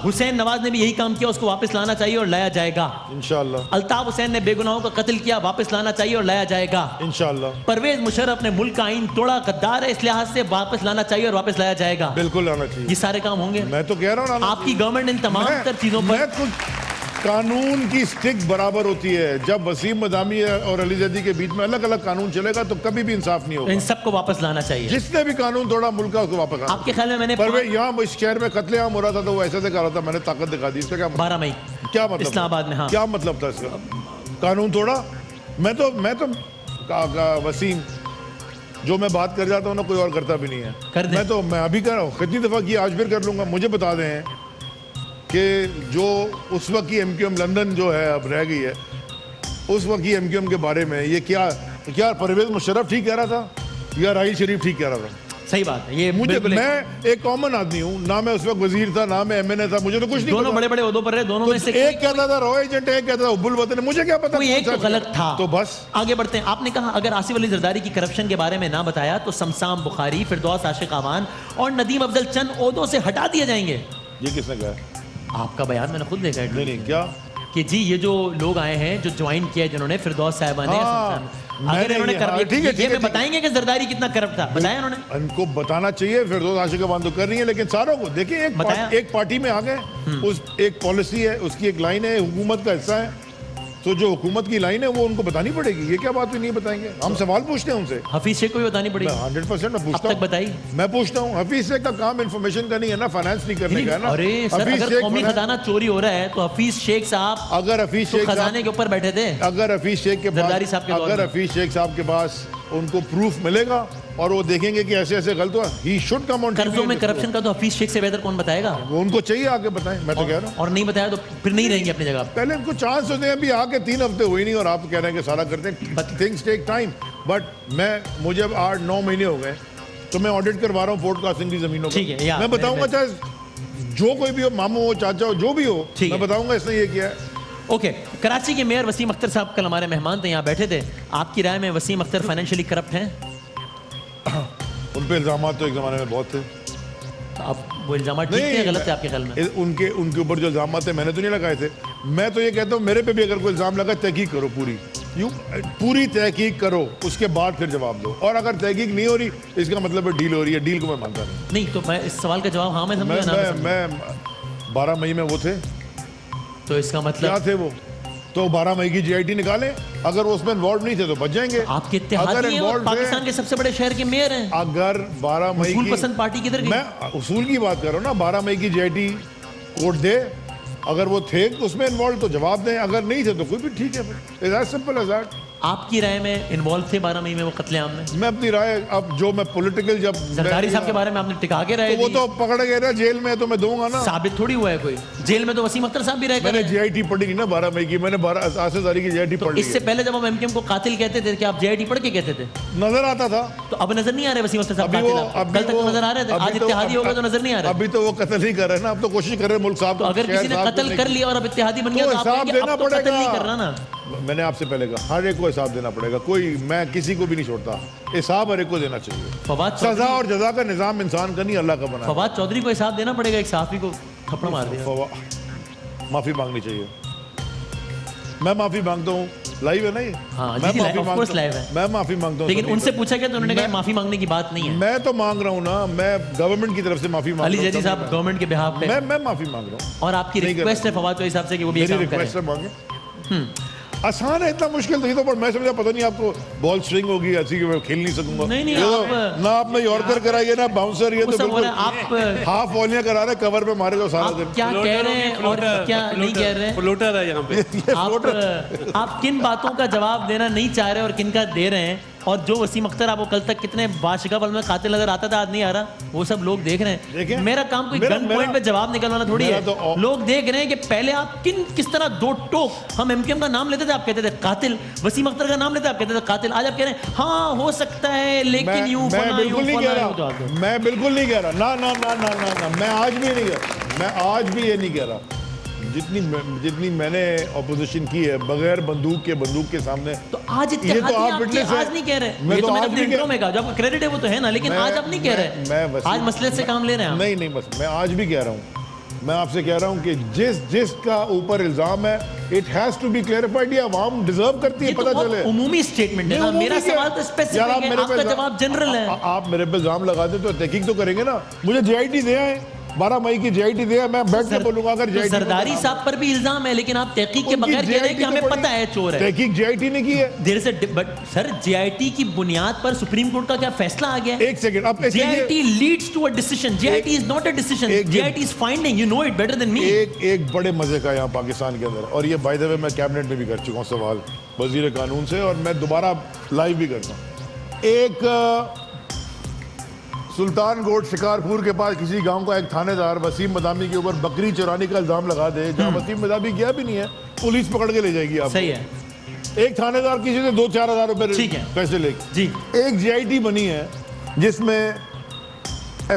हुसैन नवाज ने भी यही काम किया, उसको वापस लाना चाहिए और लाया जाएगा, इंशाल्लाह। अल्ताफ हुसैन ने बेगुनाहों का कत्ल किया, वापस लाना चाहिए और लाया जाएगा, इंशाल्लाह। परवेज मुशर्रफ ने मुल्क का आइन तोड़ा, गद्दार है, इस लिहाज से वापस लाना चाहिए और वापस लाया जाएगा। बिल्कुल लाना चाहिए। ये सारे काम होंगे, मैं तो कह रहा हूँ आपकी गवर्नमेंट इन तमाम तर चीजों पर। कानून की स्टिक बराबर होती है। जब वसीम मदामी और अली जैदी के बीच में अलग अलग कानून चलेगा तो कभी भी इंसाफ नहीं होगा। इन सबको वापस लाना चाहिए। जिसने भी कानून तोड़ा मुल्क का उसको वापस लाना। आपके ख्याल में मैंने यहाँ इस शहर में कत्लेआम हो रहा था तो वो ऐसे से कर रहा था, मैंने ताकत दिखा दी, इसका क्या मतलब? 12 मई क्या मतलब? इस्लामाबाद में, हाँ। क्या मतलब था इसका? कानून तोड़ा। मैं तो वसीम जो मैं बात कर जाता हूँ ना, कोई और करता भी नहीं है। मैं अभी कर रहा हूँ, कितनी दफा की, आज फिर कर लूंगा। मुझे बता दें कि जो उस वक्त की एमक्यूएम लंदन जो है अब रह गई है, उस वक्त की एमक्यूएम के बारे में ये क्या परवेज मुशर्रफ ठीक कह रहा था या राहिल शरीफ ठीक कह रहा था? सही बात है ये। मैं एक कॉमन आदमी हूँ ना, मैं उस वक्त वजीर था ना मैं एमएनए था, मुझे तो कुछ नहीं। दोनों बड़े बड़े ओहदों पर रहे, दोनों में से एक कहता था रॉ एजेंट, एक कहता था उब्बुल वतन, मुझे क्या पता, कोई एक तो गलत था। तो बस आगे बढ़ते हैं। आपने कहा अगर आसिफ अली जरदारी की करप्शन के बारे में ना बताया तो समसाम बुखारी, फिरदौस आशिक अवान और नदीम अफजल चंद ओहदों से हटा दिए जाएंगे। ये किसने कहा? आपका बयान मैंने खुद देखा है। नहीं क्या कि जी ये जो लोग आए हैं जो ज्वाइन किया जिन्होंने, फिरदौस साहिबा ने, अगर इन्होंने कर दिया, ये में बताएंगे कि जरदारी कितना करप्ट था, बताया इन्होंने? इनको बताना चाहिए। फिरदौस आशिक अवान तो कर रही है, लेकिन सारों को देखिए एक पार्टी में आ गए, उस एक पॉलिसी है, उसकी एक लाइन है, हुकूमत का हिस्सा है, तो जो हुकूमत की लाइन है वो उनको बतानी पड़ेगी। ये क्या बात हुई नहीं बताएंगे? हम सवाल पूछते हैं उनसे। हफीज शेख को भी बतानी पड़ेगी। 100% मैं पूछता हूं। बताई मैं पूछता हूँ, हफीज शेख का काम इन्फॉर्मेशन का नहीं है ना, फाइनेंस नहीं करने का है ना। अरे सर, अगर कौमी खजाना चोरी हो रहा है तो हफीज शेख साहब, अगर हफीज शेख खजाने के ऊपर बैठे थे, अगर हफीज शेख के पास उनको प्रूफ मिलेगा और वो देखेंगे कि ऐसे ऐसे गलत हुआ, ही शुड कम ऑन। कर्जों में करप्शन का तो हफीज शेख से बेहतर कौन बताएगा? वो उनको चाहिए आके बताएं, मैं तो कह रहा हूँ। और नहीं बताया तो फिर नहीं रहेंगे अपनी जगह। पहले उनको चांस होते हैं, अभी आके 3 हफ्ते हुए नहीं और आप कह रहे हैं कि सारा करते हैं। थिंग्स टेक टाइम, बट मुझे 8-9 महीने हो गए तो मैं ऑडिट करवा रहा हूँ पॉडकास्टिंग की जमीनों पर। मैं बताऊंगा, चाहे जो कोई भी हो, मामू हो, चाचा हो, जो भी हो, मैं बताऊंगा इसने ये किया है। ओके, कराची के मेयर वसीम अख्तर साहब कल हमारे मेहमान थे, यहाँ बैठे थे। आपकी राय में वसीम अख्तर फाइनेंशियली करप्ट हैं? उन पे इल्जाम तो एक जमाने में बहुत थे। तो अब वो इल्जाम ठीक है गलत है आपके ख्याल में? उनके ऊपर जो इल्जाम थे मैंने तो नहीं लगाए थे। मैं तो ये कहता हूँ मेरे पे भी अगर कोई इल्जाम लगा, तहकीक करो, पूरी तहकीक करो, उसके बाद फिर जवाब दो। और अगर तहकीक नहीं हो रही इसका मतलब है डील हो रही है। डील को मैं मानता नहीं। तो मैं इस सवाल का जवाब हाँ मैं समझा। मैं 12 मई में वो थे, तो इसका मतलब क्या थे वो? तो 12 मई की GIT निकालें, अगर वो उसमें इन्वॉल्व नहीं थे तो बच जाएंगे। आपके इत्तेहादी हैं और पाकिस्तान के सबसे बड़े शहर के मेयर हैं। अगर 12 मई उसूल की पसंद पार्टी किधर गई? मैं उसूल की बात कर रहा हूँ ना, 12 मई की GIT कोर्ट दे, अगर वो थे उसमें इन्वॉल्व तो जवाब दें, अगर नहीं थे तो कोई भी ठीक है। It's as simple as that. आपकी राय में इन्वॉल्व थे 12 मई में वो कत्लेआम में? मैं अपनी राय, अब जो मैं पॉलिटिकल, जब जरदारी साहब के बारे में आपने टिका के राय तो वो तो पकड़ गए ना जेल में, तो मैं दूंगा ना। साबित थोड़ी हुआ है कोई, जेल में तो वसीम अख्तर साहब भी रह गए। मैंने GIT पढ़ी नहीं ना 12 मई की, मैंने 12 आसिफ ज़ारी की GIT पढ़ ली। इससे पहले जब हम MKM को कातिल कहते थे, क्या आप GIT पढ़ के कहते थे? नजर आता था। तो अब नजर नहीं आ रहे वसीम अख्तर साहब कातिल? कल तक नजर आ रहे थे, आज इत्तेहादी हो गए तो नजर नहीं आ रहे। अभी तो वो कत्ल नहीं कर रहे ना, अब तो कोशिश कर रहे हैं मुल्क साहब। तो अगर किसी ने कत्ल कर लिया और अब इत्तेहादी बन गया तो आप कहेंगे अब तो कत्ल नहीं कर रहा ना। मैंने आपसे पहले कहा हर एक को हिसाब देना पड़ेगा, कोई मैं किसी को भी नहीं छोड़ता, हिसाब हर एक को देना चाहिए। सजा और जजा का निजाम इंसान का नहीं, अल्लाह का बना। फवाद चौधरी को हिसाब देना पड़ेगा, एक सहाफी को थप्पड़ मार दिया। माफी मांगनी चाहिए। मैं माफी मांगता हूँ, लाइव है ना ये? हाँ, मैं माफी मांगता हूँ, मैं माफी मांगता हूँ। लेकिन उनसे पूछा गया तो उन्होंने कहा माफी मांगने की बात नहीं है। मैं तो मांग रहा हूँ ना, मैं गवर्नमेंट की तरफ से माफी मांग अली जैदी साहब गवर्नमेंट के बिहाफ पे मैं माफी मांग रहा हूँ। और आपकी रिक्वेस्ट है फवाद के हिसाब से कि वो भी मेरी रिक्वेस्ट है, मांगे। आसान है, इतना मुश्किल नहीं तो, पर मैं समझा पता नहीं आपको बॉल स्विंग होगी ऐसी कि मैं खेल नहीं सकूंगा। नहीं ना आपने यॉर्कर कराइए ना बाउंसर, ये तो बिल्कुल आप हाफ वॉलियां करा रहे, कवर पे मारेगा सारा दिन। क्या कह रहे हैं और क्या नहीं कह रहे हैं? फ्लोटर है यहाँ पे। आप किन बातों का जवाब देना नहीं चाह रहे और किन का दे रहे हैं? और जो वसीम अख्तर आपको कल तक कितने बादशाह पल में कातिल नजर आता था, आज नहीं आ रहा, वो सब लोग देख रहे हैं। मेरा काम कोई गन पॉइंट पे जवाब निकलवाना थोड़ी है। तो लोग देख रहे हैं कि पहले आप किस तरह दो टोक, हम MKM का नाम लेते थे आप कहते थे कातिल, वसीम अख्तर का नाम लेते आप कहते थे कातिल, आज आप कह रहे हैं हाँ हो सकता है लेकिन यूं मैं बिल्कुल नहीं कह रहा, मैं बिल्कुल नहीं कह रहा, ना ना ना ना ना ना, मैं आज भी नहीं कह रहा, मैं आज भी ये नहीं कह रहा। जितनी मैंने ऑपोजिशन की है बगैर बंदूक के सामने, तो आज ये तो आप विटनेस है। आज नहीं कह रहे, ये तो मैंने अपने इंट्रो में कहा, जो आपको क्रेडिट है वो तो है ना, लेकिन आज आप नहीं कह रहे, आज मसले से काम ले रहे हैं। नहीं बस मैं आज भी कह रहा हूँ, मैं आपसे कह रहा हूँ कि जिसका ऊपर इल्जाम है, it has to be clarified, ये आवाम डिजर्व करती है, पता चले। उमूमी स्टेटमेंट है ना, मेरा सवाल तो स्पेसिफिक है, आपका जवाब जनरल है। आप मेरे पे इल्जाम लगा दे तो तहकीक तो करेंगे ना, मुझे GIT दे आए, 12 मई की GIT दिया, मैं बैठ के बोलूंगा अगर GIT। जरदारी साहब पर भी इल्जाम है, लेकिन आप तहकीक के बगैर कह रहे हैं कि हमें पता है चोर है। तहकीक GIT ने की है। There is a but sir, GIT की बुनियाद पर सुप्रीम कोर्ट का क्या फैसला आ गया? एक सेकंड, अब GIT leads to a decision, GIT is not a decision, GIT is finding, you know it better than me. एक बड़े मजे का यहाँ पाकिस्तान के अंदर, और ये बाय द वे मैं कैबिनेट में भी कर चुका हूँ सवाल वजीर कानून से, और मैं दोबारा लाइव भी करता हूँ। एक सुल्तान गोट शिकारपुर के पास किसी गांव का एक थानेदार वसीम मदामी के ऊपर बकरी चुराने का इल्जाम लगा दे, जहां वसीम मदामी गया भी नहीं है, पुलिस पकड़ के ले जाएगी आप। सही है। एक थानेदार किसी से 2-4 हज़ार रुपए पैसे लेके जी। एक GIT बनी है जिसमें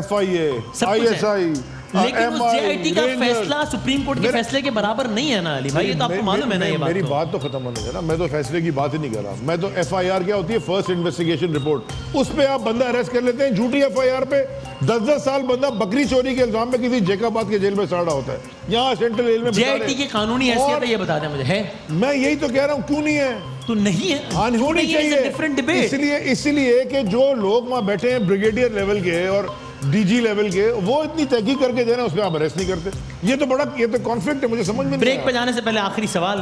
FIA, ISI, लेकिन उस GIT का फैसला सुप्रीम कोर्ट के फैसले के बराबर नहीं है ना अली भाई, ये तो आपको मालूम है ना। ये मेरी बात तो खत्म होने देना, मैं तो फैसले की बात ही नहीं कर रहा, मैं तो FIR क्या होती है, फर्स्ट इन्वेस्टिगेशन रिपोर्ट, उस पे आप बंदा अरेस्ट कर लेते हैं, झूठी FIR पे 10-10 साल बंदा बकरी चोरी के इल्जाम में किसी जैकाबाद के जेल में सड़ा होता है, यहाँ सेंट्रल जेल में। GIT की कानूनी हैसियत है, ये बता दें मुझे, है? मैं यही तो कह रहा हूँ, क्यों नहीं है? तो नहीं है, होनी चाहिए, इसलिए कि जो लोग वहाँ बैठे हैं ब्रिगेडियर लेवल के और DG लेवल के, वो इतनी तहकीक करके दे रहे हैं, उसमें आप अरेस्ट नहीं करते। ये तो कॉन्फ्लिक्ट है, मुझे समझ में नहीं। ब्रेक पे जाने से पहले आखिरी सवाल,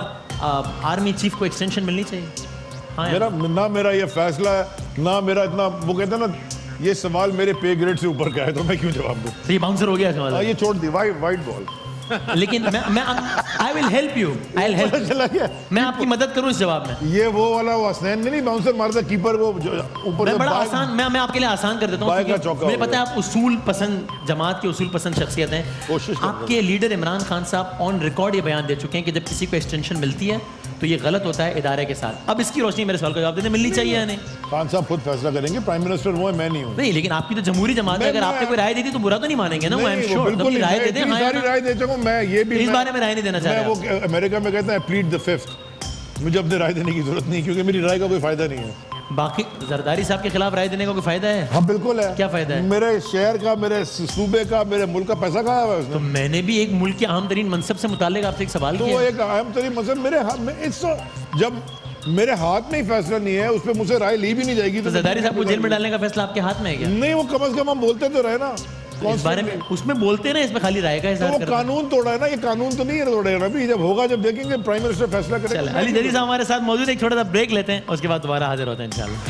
आर्मी चीफ को एक्सटेंशन मिलनी चाहिए? हाँ, मेरा ये फैसला है ना, मेरा इतना, वो कहते हैं ना, ये सवाल मेरे पे ग्रेड से ऊपर का है, तो मैं क्यों जवाब दूं? तो ये बाउंसर हो गया सवाल, ये छोड़ दी, वाइट बॉल। लेकिन मैं आई विल हेल्प यू, चला गया, मैं आपकी मदद करूं इस जवाब में। ये वो वाला वो हसनैन नहीं बाउंसर मारता कीपर, वो ऊपर मैं बड़ा आसान, मैं आपके लिए आसान कर देता हूं, मुझे पता है आप उसूल पसंद जमात के उसूल पसंद शख्सियत हैं। आपके लीडर इमरान खान साहब ऑन रिकॉर्ड ये बयान दे चुके हैं कि जब किसी को एक्सटेंशन मिलती है तो ये गलत होता है इदारे के साथ। अब इसकी रोशनी मेरे सवाल का जवाब देने मिलनी चाहिए या नहीं? खान साहब खुद फैसला करेंगे, प्राइम मिनिस्टर वो है, मैं नहीं हूं। नहीं, लेकिन आपकी तो जमहूरी जमात है, अगर आपने कोई राय दी थी तो बुरा तो नहीं मानेंगे ना? आई एम श्योर बिल्कुल राय दे दें, सारी राय दे चुका हूं मैं, ये भी इस बारे में राय नहीं देना चाह रहा। वो अमेरिका में कहता है प्लीड द फिफ्थ, मुझे अपनी राय देने की जरूरत नहीं, क्योंकि मेरी राय का कोई फायदा नहीं है। बाकी जरदारी साहब के खिलाफ राय देने का कोई फायदा है? हाँ बिल्कुल है। क्या फायदा है? मेरे शहर का, मेरे सूबे का, मेरे मुल्क का पैसा कहाँ है उसने? तो मैंने भी एक मुल्क के अहम तरीन मनसब से मुताल्लिक आपसे एक सवाल किया। तो एक अहम तरीन मनसब मेरे हाथ में, जब मेरे हाथ में ही फैसला नहीं है, उस पर मुझसे राय ली भी नहीं जाएगी। तो जरदारी साहब को जेल में डालने का फैसला आपके हाथ में है क्या? नहीं, वो कम से कम हम बोलते तो रहे ना। इस बारे में उसमें बोलते ना, इसमें खाली राय का तो इज़हार वो करते हैं। कानून तोड़ा है ना, ये कानून तो नहीं है तोड़े अभी, जब होगा जब देखेंगे प्राइम मिनिस्टर फैसला चलो, करेगा। अली जदीद साहब हमारे साथ मौजूद है, एक छोटा सा ब्रेक लेते हैं, उसके बाद दोबारा हाजिर होते हैं इंशाल्लाह।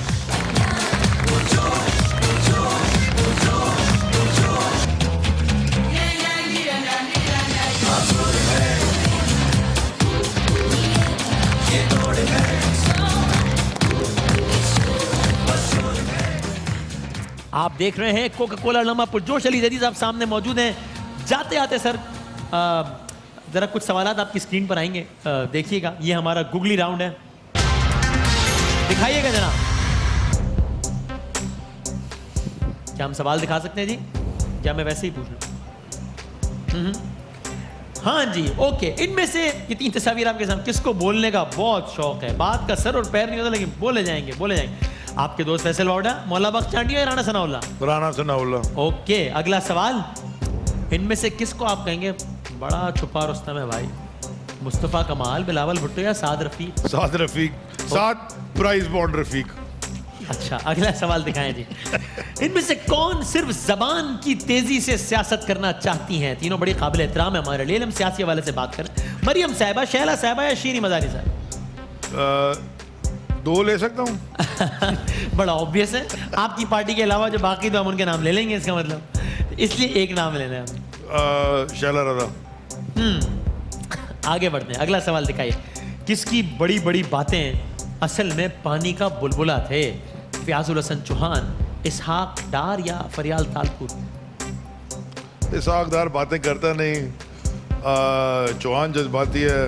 आप देख रहे हैं कोका कोला लम्हा पुरजोश। अली जदीद साहब सामने मौजूद हैं। जाते आते सर जरा कुछ सवालात आपकी स्क्रीन पर आएंगे, देखिएगा। ये हमारा गूगली राउंड है, दिखाइएगा जनाब। क्या हम सवाल दिखा सकते हैं जी? क्या मैं वैसे ही पूछ लूं? हाँ जी, ओके। इनमें से ये 3 तस्वीर आपके सामने, किसको बोलने का बहुत शौक है? बात का सर और पैर नहीं होता, लेकिन बोले जाएंगे, बोले जाएंगे। आपके दोस्त फैसल वाउडा, मौला बख्श चांडिया या राणा सनाउल्लाह? राणा सनाउल्लाह। ओके, अगला सवाल। इनमें से किसको आप कहेंगे बड़ा छुपा रुस्तम है भाई? मुस्तफ़ा कमाल, बिलावल भुट्टो या साद रफीक? साद रफीक, साद प्राइस बॉन्ड रफीक। अच्छा, अगला सवाल दिखाएं जी। इनमें से कौन सिर्फ जबान की तेजी से सियासत करना चाहती हैं? तीनों बड़ी काबिल एहतराम है हमारे लिए। हम सियासी वाले से बात करें। मरियम साहिबा, शैला साहिबा या शीरी मजारी साहब? 2 ले सकता हूँ। बड़ा ऑब्वियस है, आपकी पार्टी के अलावा जो बाकी तो हम उनके नाम ले लेंगे, इसका मतलब इसलिए एक नाम लेना है हम। शैला रज़ा। आगे बढ़ते हैं, अगला सवाल दिखाइए। किसकी बड़ी बड़ी बातें असल में पानी का बुलबुला थे? फयाजुल हसन चौहान, इसहाक डार या फरियाल तालपुर? इसहाक डार बातें करता नहीं, चौहान जज्बाती है,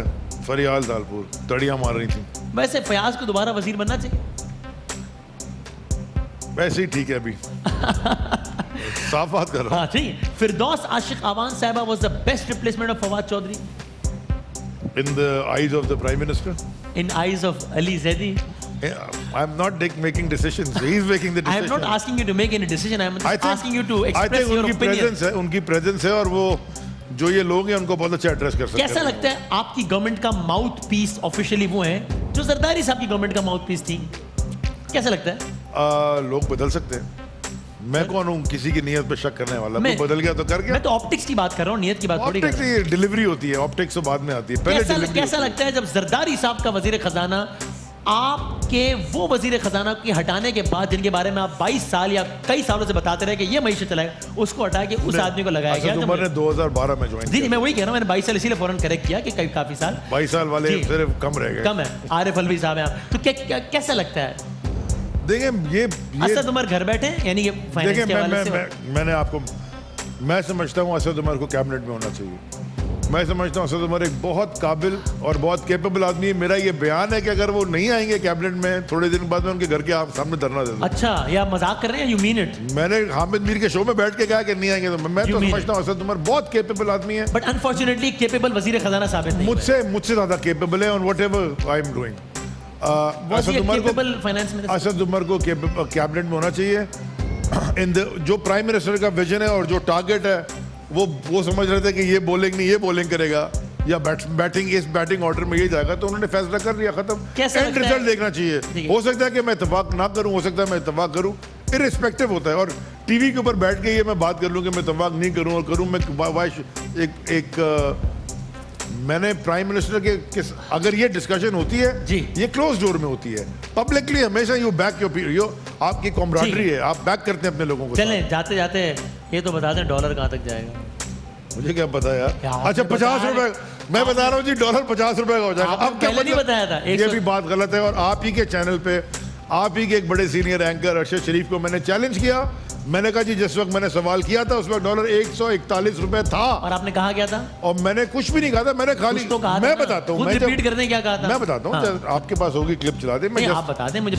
फरियाल तालपुर तड़ियाँ मार रही थी। वैसे फयाज को दोबारा वजीर बनना चाहिए? वैसे ही ठीक है अभी। साफ बात कर रहा हूँ। हाँ ठीक है। फिरदौस आशिक आवान साहिबा was the best replacement of Fawad Chaudhry in the eyes of the prime minister, in eyes of Ali Zaidi? I'm not making decisions, he is making the decision. I am not asking you to make any decision, I am just asking you to I express think your उनकी opinion. presence है, उनकी presence है, और वो जो ये लोग हैं उनको बहुत अच्छा एड्रेस कर सकते हैं। कैसा लगता है आपकी गवर्नमेंट का माउथ पीस ऑफिशियली वो है जो जरदारी साहब की गवर्नमेंट का माउथ पीस थी? कैसा लगता है? लोग बदल सकते हैं, मैं कौन हूँ किसी की नीयत पे शक करने वाला? कोई बदल गया तो कर गया। मैं तो ऑप्टिक्स की बात कर रहा हूँ, नियत की बात थोड़ी कर रहा हूँ। ऑप्टिक्स डिलीवरी होती है, ऑप्टिक्स तो बाद में आती है, पहले डिलीवरी। कैसा लगता है जब जरदारी साहब का वजीर खजाना आपके वो वजीर खजाना की हटाने के बाद, जिनके बारे में आप 22 साल या कई सालों से बताते रहे कि ये मईशत चलाएगा, उसको हटा के उस आदमी को लगाया गया? असद उमर ने 2012 में ज्वाइन किया। मैं वही कह रहा हूँ, मैंने 22 साल इसीलिए फौरन करेक्ट किया कि काफी साल 22 साल वाले सिर्फ कम रह गए। कम है। आरिफ अलवी साहब हैं, तो कैसा लगता है? देखिए ये असद उमर घर बैठे हैं, यानी कि फाइनेंस के हवाले से मैंने आपको, मैं समझता हूँ असद उमर को कैबिनेट में होना चाहिए। मैं समझता हूँ असद उमर एक बहुत काबिल और बहुत कैपेबल आदमी है। मेरा ये बयान है कि अगर वो नहीं आएंगे कैबिनेट में, थोड़े दिन बाद में उनके घर के सामने धरना दे दूं। अच्छा, या मजाक कर रहे हैं? You mean it? मैंने हामिद मीर के शो में बैठ के कहा कि नहीं आएंगे, तो मैं तो समझता हूँ असद उमर बहुत कैपेबल आदमी है। बट अनफॉर्चुनेटली कैपेबल वजीर खजाना साबित नहीं मुझसे ज्यादा कैपेबल है on whatever I am doing. Asad Umar को कैबिनेट में होना चाहिए। जो प्राइम मिनिस्टर का विजन है और जो टारगेट है, वो समझ रहे थे कि ये बॉलिंग नहीं, ये बॉलिंग करेगा या बैटिंग, इस बैटिंग ऑर्डर में ये जाएगा, तो उन्होंने फैसला कर लिया, खत्म। एंड रिजल्ट देखना चाहिए। हो सकता है कि मैं इत्तेफाक ना करूं, हो सकता है मैं इत्तेफाक करूं, इर्रिस्पेक्टिव होता है। और टीवी के ऊपर बैठ के ये मैं बात कर लूं कि मैं इत्तेफाक नहीं करूं और करूं, मैं मैंने प्राइम मिनिस्टर के अगर ये डिस्कशन होती है जी, ये क्लोज डोर में होती है, पब्लिकली हमेशा यू बैक योर आपकी कॉमराडरी है, आप बैक करते हैं अपने लोगों को। चलें जाते जाते ये तो बता दें डॉलर कहाँ तक जाएगा? मुझे क्या पता यार। अच्छा 50 रुपए मैं बता रहा हूँ जी, डॉलर 50 रुपए का हो जाएगा। अब क्या नहीं बताया था? ये भी बात गलत है। और आप ही के चैनल पे आप ही के एक बड़े सीनियर एंकर अरशद शरीफ को मैंने चैलेंज किया। मैंने कहा जी जिस वक्त मैंने सवाल किया था उस वक्त डॉलर 141 रुपए था। और आपने कहा क्या था? और मैंने कुछ भी नहीं कहा था, मैंने खाली तो कहा मैं बताता हूँ, मैं रिपीट करने क्या कहा था? मैं बताता हूँ। हाँ। आपके पास होगी क्लिप चला दे। मैं आप बता दें मुझे।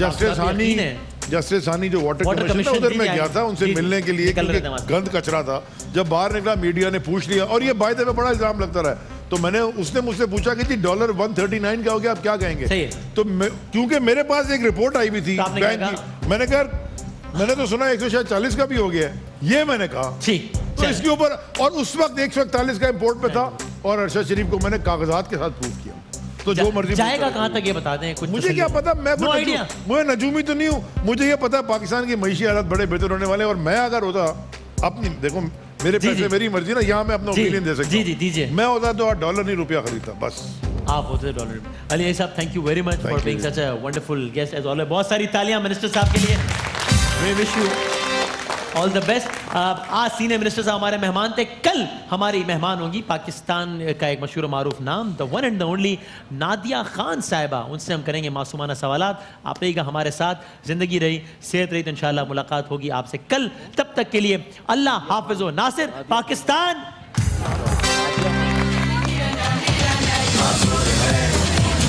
जस्टिस सानी जो वाटर कमीशन था, उधर मैं गया था उनसे मिलने के लिए, गंद कचरा था। जब बाहर निकला मीडिया ने पूछ लिया, और ये बाय द वे बड़ा इल्जाम लगता रहा, तो उसने मुझसे पूछा कि जी डॉलर 139 का हो गया, आप क्या कहेंगे? तो क्योंकि मेरे पास एक रिपोर्ट आई हुई थी बैंक की, मैंने कहा मैंने तो सुना 140 का भी हो गया है, ये मैंने कहा। तो इसके ऊपर, और उस वक्त 141 का इंपोर्ट पे था, और अरशद शरीफ को मैंने कागजात के साथ प्रूफ किया। तो जो मर्जी जाएगा कहां तक ये बता दें कुछ। मुझे क्या पता, मैं मुझे नजूमी तो नहीं हूँ। मुझे ये पता पाकिस्तान की मईशी हालत बड़े बेहतर होने वाले, और मैं अगर होता अपनी, देखो मेरे जी, पैसे जी। मेरी मर्जी ना, यहाँ मैं अपना जी, ओपिनियन दे सकता जी, हूँ। जी, दीजिए। मैं होता तो $1 नहीं रुपया खरीदता बस। आप होते डॉलर। अली साहब, thank you very much for you. Being such a wonderful guest as always. बहुत सारी तालियां मिनिस्टर साहब के लिए। We wish you all the best. आज सीनियर मिनिस्टर साहब हमारे मेहमान थे। कल हमारी मेहमान होंगी पाकिस्तान का एक मशहूर मारूफ नाम, the one and the only Nadia Khan साहिबा। उनसे हम करेंगे मासूमाना सवालात। आप रहिएगा हमारे साथ, जिंदगी रही, सेहत रही तो इंशाल्लाह मुलाकात होगी आपसे कल। तब तक के लिए अल्लाह हाफिज़ व नासिर। पाकिस्तान